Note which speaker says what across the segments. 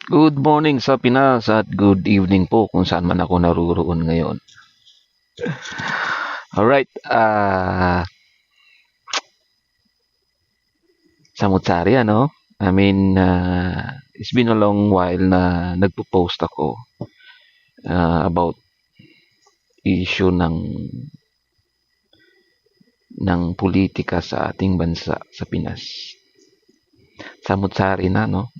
Speaker 1: Good morning sa Pinas at good evening po kung saan man ako naroroon ngayon. Alright, Samutsari ano? It's been a long while na nagpo-post ako about issue ng politika sa ating bansa sa Pinas. Samutsari na no?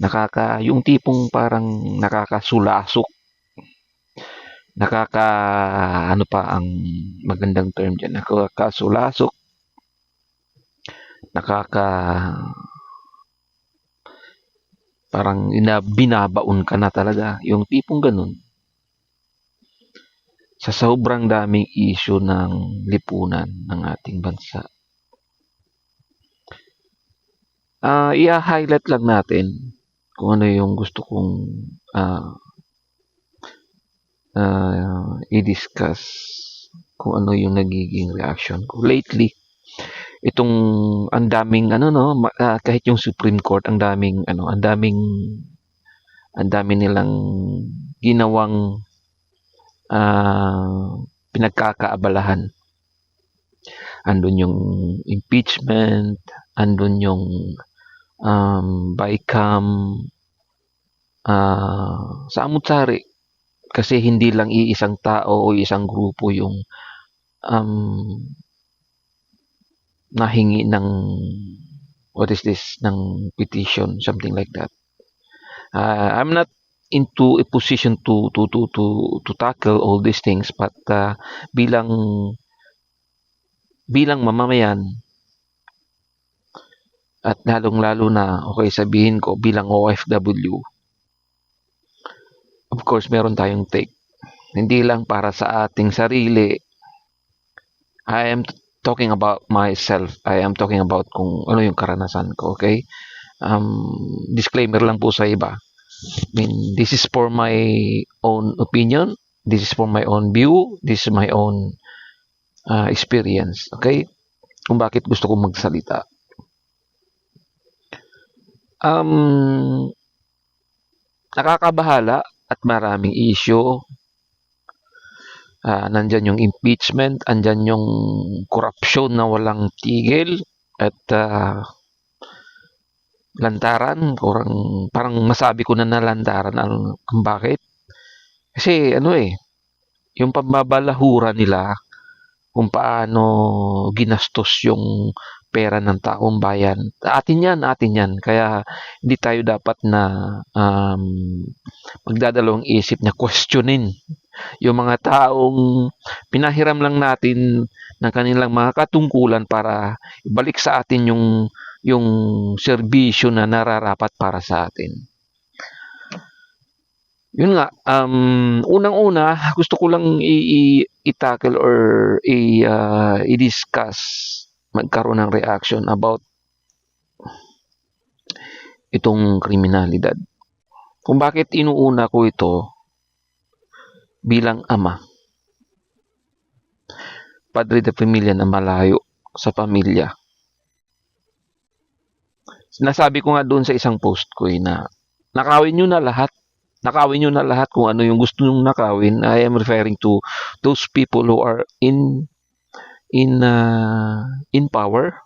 Speaker 1: Yung tipong parang nakakasulasok, ano pa ang magandang term diyan, nakakasulasok, nakaka parang binabaon ka na talaga, yung tipong ganun. Sa sobrang daming issue ng lipunan ng ating bansa. I-highlight lang natin kung ano yung gusto kong i-discuss, kung ano yung nagiging reaction ko lately. Itong ang daming kahit yung Supreme Court, ang daming nilang ginawang pinagkakaabalahan. Andun yung impeachment, andun yung BICAM, sa Amutsari, kasi hindi lang iisang tao o isang grupo yung nahingi ng ng petition, something like that. I'm not into a position to tackle all these things, but bilang mamamayan, at lalong-lalo na, okay, sabihin ko bilang OFW, of course meron tayong take, hindi lang para sa ating sarili. I am talking about myself. I am talking about kung ano yung karanasan ko, okay? Disclaimer lang po sa iba. This is for my own opinion. This is for my own view. This is my own experience, okay? Kung bakit gusto kong magsalita. Nakakabahala at maraming issue. Nandyan yung impeachment, andyan yung corruption na walang tigil, at lantaran, parang masabi ko na lantaran ang bakit. Kasi yung pambabalahura nila kung paano ginastos yung pera ng taong bayan. Atin yan. Kaya hindi tayo dapat na magdadalawang isip na questionin yung mga taong pinahiram lang natin ng kanilang mga katungkulan para ibalik sa atin yung serbisyo na nararapat para sa atin. Yun nga, unang-una, gusto ko lang i-tackle or i-discuss, magkaroon ng reaction about itong kriminalidad. Kung bakit inuuna ko ito bilang ama, padre de pamilya na malayo sa pamilya. Sinasabi ko nga doon sa isang post ko na nakawin nyo na lahat. Nakawin nyo na lahat kung ano yung gusto nyong nakawin. I am referring to those people who are in power.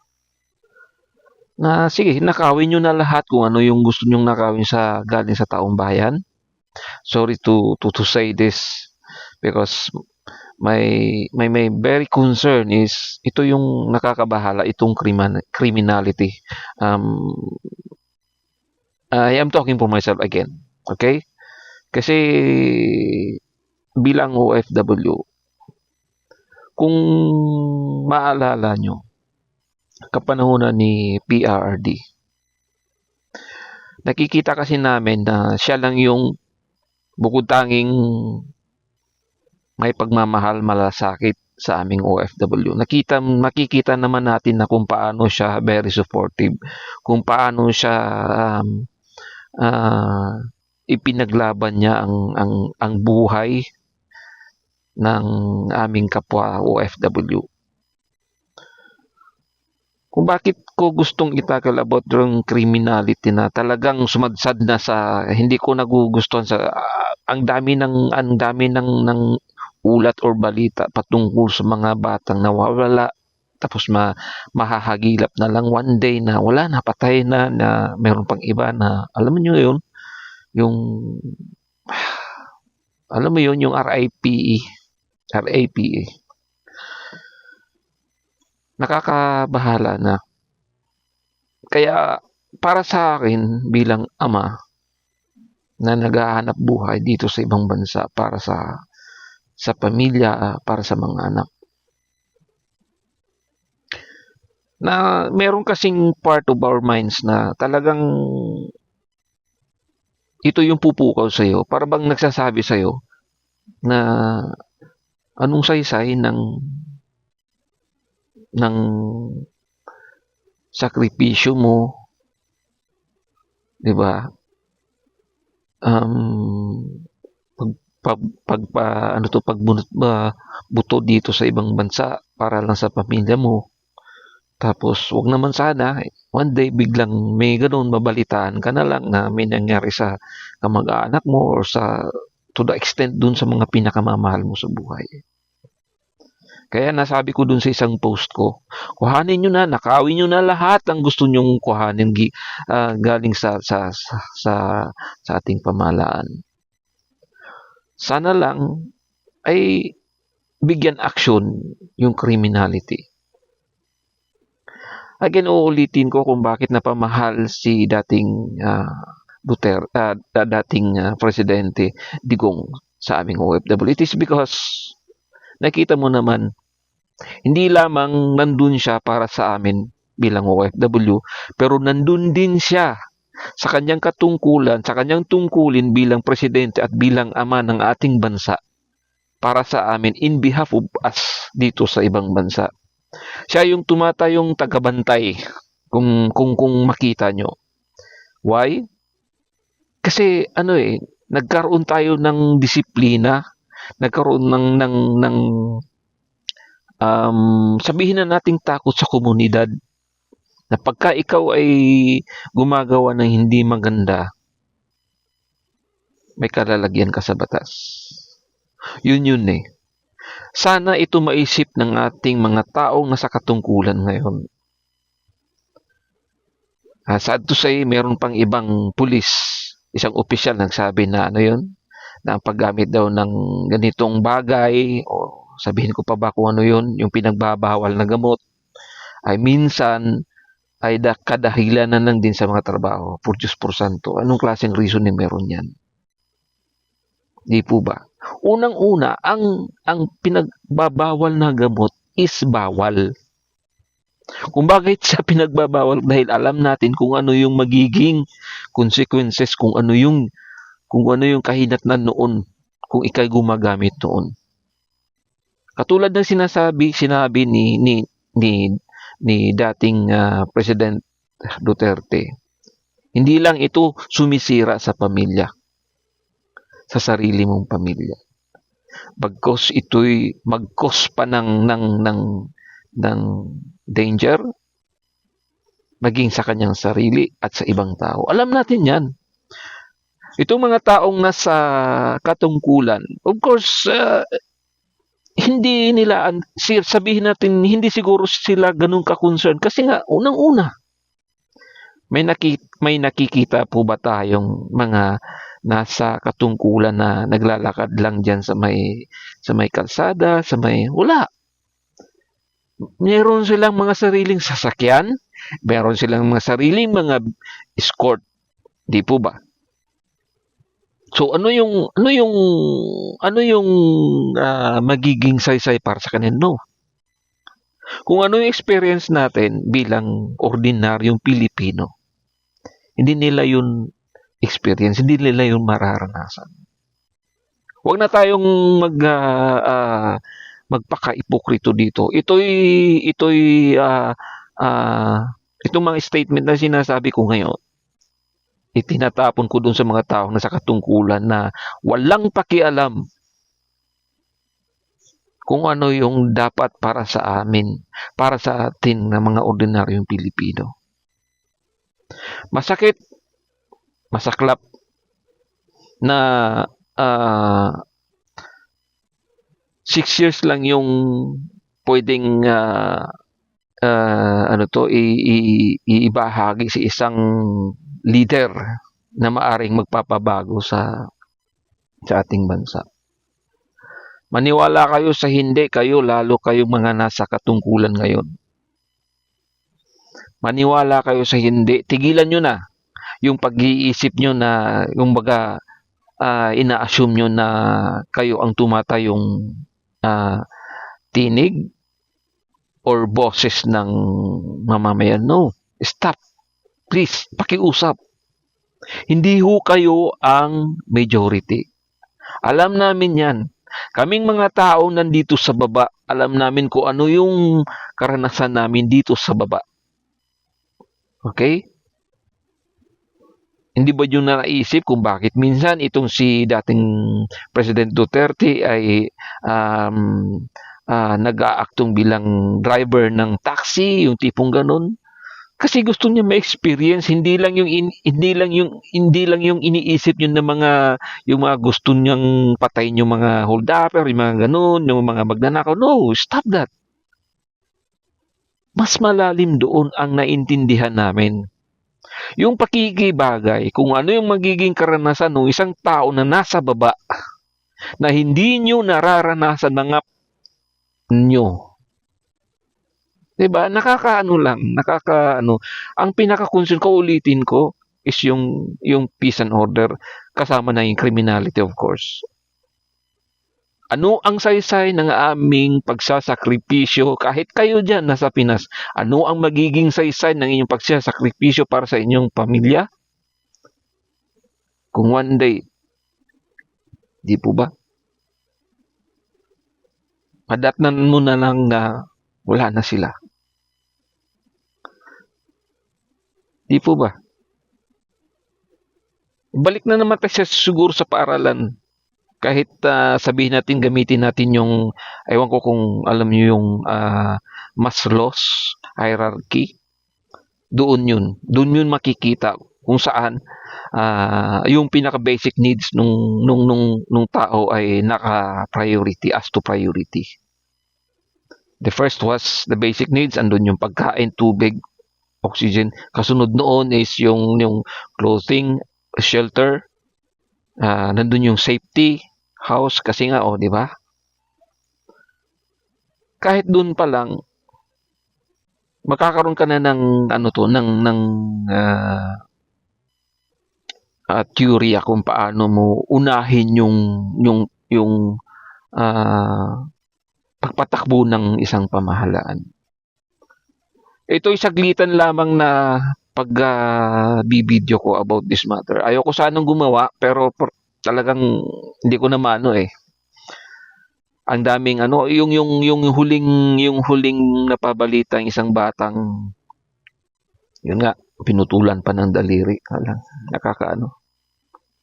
Speaker 1: Na sige, nakawin nyo na lahat kung ano yung gusto nyong nakawin galing sa taong bayan. Sorry to say this, because my very concern is ito yung nakakabahala, itong criminality. I am talking for myself again, okay? Kasi bilang OFW, kung maalala nyo, kapanahunan ni PRRD, nakikita kasi namin na siya lang yung bukod tanging may pagmamahal malasakit sa aming OFW. Makikita naman natin na kung paano siya very supportive, kung paano siya ipinaglaban niya ang buhay ng aming kapwa OFW. kung bakit ko gustong itakal about yung criminality na talagang sumadsad na sa hindi ko nagugustuhan sa ang dami ng ulat or balita patungkol sa mga batang nawawala tapos mahahagilap na lang one day na wala na patay na meron pang iba na alam niyo yun yung alam mo yun yung RIPE nakakabahala na. Kaya para sa akin bilang ama na naghahanap buhay dito sa ibang bansa para sa pamilya, para sa mga anak. Na meron kasing part of our minds na talagang ito yung pupukaw sa'yo. Para bang nagsasabi sa'yo na anong saysay ng sakripisyo mo, 'di ba? Pagbunot ba buto dito sa ibang bansa para lang sa pamilya mo. Tapos wag naman sana one day biglang may ganoon mabalitaan ka na lang na may nangyari sa kamag-anak mo or to the extent dun sa mga pinakamamahal mo sa buhay. Kaya nasabi ko dun sa isang post ko, kuhanin nyo na, nakawin nyo na lahat ang gusto nyong kuhanin galing sa ating pamahalaan. Sana lang ay bigyan action yung criminality. Again, uulitin ko kung bakit napamahal si dating dating presidente Digong sa aming OFW. It is because nakita mo naman hindi lamang nandun siya para sa amin bilang OFW, pero nandun din siya sa kanyang katungkulan, sa kanyang tungkulin bilang presidente at bilang ama ng ating bansa para sa amin in behalf of us dito sa ibang bansa. Siya yung tumatayong tagabantay kung makita nyo. Why? Kasi nagkaroon tayo ng disiplina, nagkaroon ng sabihin na nating takot sa komunidad na pagka ikaw ay gumagawa ng hindi maganda, may kalalagyan ka sa batas. Yun eh. Sana ito maisip ng ating mga taong nasa katungkulan ngayon. Sad to say, meron pang ibang pulis, isang opisyal nagsabi na na ang paggamit daw ng ganitong bagay o sabihin ko pa ba kung ano yun, yung pinagbabawal na gamot, ay minsan ay kadahilan na lang din sa mga trabaho. For Diyos por Santo, anong klaseng reason meron yan? Di po ba? Unang-una, ang pinagbabawal na gamot is bawal. Kung bakit siya pinagbabawal dahil alam natin kung ano yung magiging consequences, kung ano yung kahinatnan noon kung ikay gumagamit noon. Katulad ng sinabi ni dating President Duterte, hindi lang ito sumisira sa pamilya, sa sarili mong pamilya. Bagkos ito'y mag-cause pa ng danger maging sa kanyang sarili at sa ibang tao. Alam natin yan. Itong mga taong nasa katungkulan, of course, hindi nila, sabihin natin, hindi siguro sila ganun ka-concern. Kasi nga, unang-una, may nakikita po ba tayong mga nasa katungkulan na naglalakad lang dyan sa may kalsada, wala. Meron silang mga sariling sasakyan, meron silang mga sariling mga escort, di po ba? So ano yung magiging saysay para sa kanila? No. Kung ano yung experience natin bilang ordinaryong Pilipino, hindi nila yun experience, hindi nila yun mararanasan. Huwag na tayong magpaka-ipokrito dito. Itong mga statement na sinasabi ko ngayon, itinatapon ko dun sa mga tao na sa katungkulan na walang pakialam kung ano yung dapat para sa amin, para sa atin na mga ordinaryong Pilipino. Masakit, masaklap na 6 years lang yung pwedeng iibahagi sa isang leader na maaring magpapabago sa ating bansa. Maniwala kayo sa hindi, kayo lalo kayong mga nasa katungkulan ngayon. Maniwala kayo sa hindi, tigilan nyo na yung pag-iisip nyo na yung ina-assume nyo na kayo ang tumatayong tinig or boses ng mamamayan. No, stop. Please, pakiusap. Hindi ho kayo ang majority. Alam namin yan. Kaming mga tao nandito sa baba, alam namin kung ano yung karanasan namin dito sa baba. Okay? Hindi ba yung naisip kung bakit minsan itong si dating President Duterte ay nag-aaktong bilang driver ng taxi, yung tipong ganun? Kasi gusto niya ma-experience, hindi lang yung iniisip niyo na yung mga gusto niyang patayin yung mga hold-upper, yung mga ganun, yung mga magnanakaw. No, stop that. Mas malalim doon ang naintindihan namin. Yung pakikibagay, kung ano yung magiging karanasan ng isang tao na nasa baba, na hindi nyo nararanasan ng nyo. Diba? Nakakaano. Ang pinaka-concern ko, ulitin ko, is yung peace and order, kasama na yung criminality, of course. Ano ang saysay ng aming pagsasakripisyo, kahit kayo dyan nasa Pinas, ano ang magiging saysay ng inyong pagsasakripisyo para sa inyong pamilya? Kung one day, di po ba? Madatnan mo na lang na wala na sila. Di po ba? Balik na naman tayo siguro sa paaralan. Kahit sabihin natin, gamitin natin yung, ewan ko kung alam nyo yung Maslow's hierarchy. Doon yun makikita kung saan yung pinaka-basic needs nung tao ay naka-priority as to priority. The first was the basic needs, andun yung pagkain, tubig, oxygen. Kasunod noon is yung clothing, shelter, nandun yung safety, house, kasi nga, di ba? Kahit doon pa lang, magkakaroon ka na ng teorya kung paano mo unahin yung pagpatakbo ng isang pamahalaan. Ito'y saglitan lamang na pag-bibideo ko about this matter. Ayoko sanang gumawa, pero talagang hindi ko na maano eh. Ang daming yung huling napabalita ng isang batang, yun nga, pinutulan pa ng daliri. Nakakaano,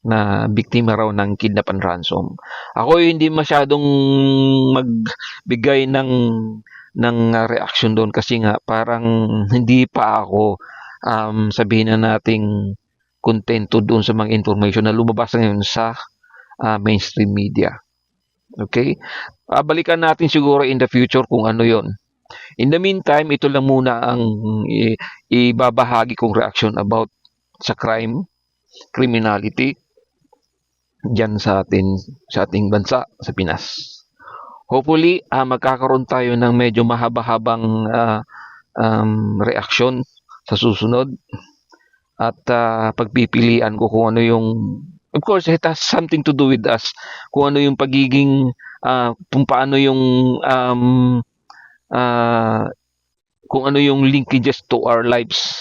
Speaker 1: na biktima raw ng kidnap and ransom. Ako hindi masyadong magbigay ng reaction doon kasi nga parang hindi pa ako sabihin na nating kontento doon sa mga information na lumabas ngayon sa mainstream media. Okay? Balikan natin siguro in the future kung ano yon. In the meantime, ito lang muna ang ibabahagi kong reaction about sa criminality dyan sa ating bansa, sa Pinas. Hopefully, magkakaroon tayo ng medyo mahaba-habang reaksyon sa susunod at pagpipilian ko kung ano yung, of course, it has something to do with us, kung ano yung pagiging, kung paano yung kung ano yung linkages to our lives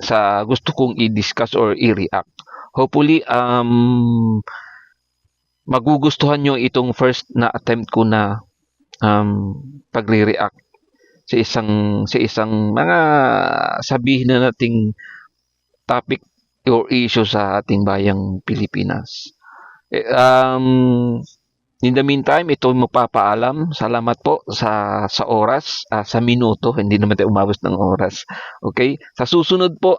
Speaker 1: sa gusto kong i-discuss or i-react. Hopefully, magugustuhan nyo itong first na attempt ko na pagre-react sa isang mga sabihin na nating topic or issue sa ating bayang Pilipinas. In the meantime, ito magpapaalam. Salamat po sa oras, sa minuto, hindi naman tayo umabot ng oras. Okay? Sa susunod po,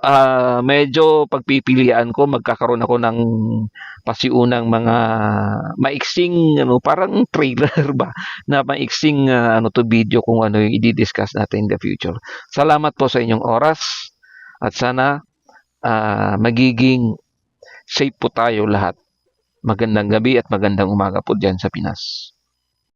Speaker 1: medyo pagpipilian ko, magkakaroon ako ng pasiunang mga maiksing, parang trailer ba, na maiksing to video kung ano yung i-discuss natin in the future. Salamat po sa inyong oras at sana magiging safe po tayo lahat. Magandang gabi at magandang umaga po dyan sa Pinas.